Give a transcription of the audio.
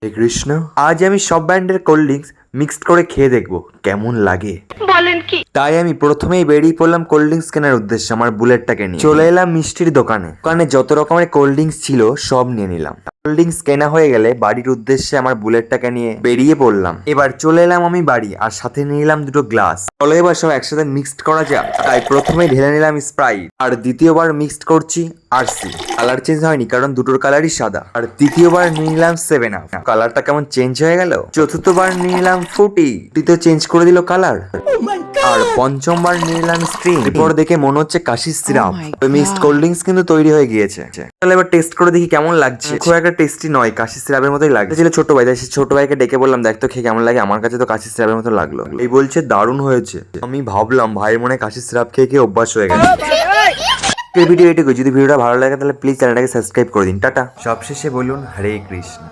হে কৃষ্ণ, আজ আমি সব ব্র্যান্ডের কোল্ড ড্রিঙ্কস মিক্সড করে খেয়ে দেখবো কেমন লাগে। বলেন কি? তাই আমি প্রথমেই বেরিয়ে পড়লাম কোল্ড ড্রিঙ্কস কেনার উদ্দেশ্যে আমার বুলেটটাকে নিয়ে। চলে এলাম মিষ্টির দোকানে। দোকানে যত রকমের কোল্ড ড্রিঙ্কস ছিল সব নিয়ে নিলাম। কোল্ড ড্রিঙ্কস কেনা হয়ে গেলে বাড়ির উদ্দেশ্যে আমার বুলেটটাকে নিয়ে বেরিয়ে পড়লাম। এবার চলে এলাম আমি বাড়ি, আর সাথে নিয়ে নিলাম দুটো গ্লাস। চলো এবার সব একসাথে মিক্সড করা যাক। তাই প্রথমে ঢেলে নিলাম স্প্রাইট, আর দ্বিতীয়বার মিক্সড করছি আরসি। কালার চেঞ্জ হয়নি কারণ দুটোর কালারই সাদা। আর তৃতীয়বার নিয়ে নিলাম 7 আপ, কালারটা কেমন চেঞ্জ হয়ে গেল। চতুর্থবার নিয়ে নিলাম ফুটি, তো চেঞ্জ করে দিল কালার। আর পঞ্চমবার নিয়ে নিলাম স্ট্রিং। এরপর দেখে মনে হচ্ছে কাশির সিরাপ। মিক্সড কোল্ড ড্রিঙ্কস কিন্তু তৈরি হয়ে গিয়েছে। তাহলে এবার টেস্ট করে দেখি কেমন লাগছে। খুব একটা টেস্টি নয়, কাশির সিরাপের মতোই লাগছে। ছিল ছোট ভাই, তাই সে ছোট ভাইকে ডেকে বললাম দেখ তো খেয়ে কেমন লাগে। আমার কাছে তো কাশির সিরাপের মতো লাগলো। এই বলছে দারুণ হয়েছে। আমি ভাবলাম ভাইয়ের মনে কাশির সিরাপ খেয়ে খেয়ে অভ্যাস হয়ে গেছে। ভিডিও এটুকু। যদি ভিডিওটা ভালো লাগে তাহলে প্লিজ চ্যানেলটাকে সাবস্ক্রাইব করে দিন। টাটা। সবশেষে বলুন হরে কৃষ্ণ।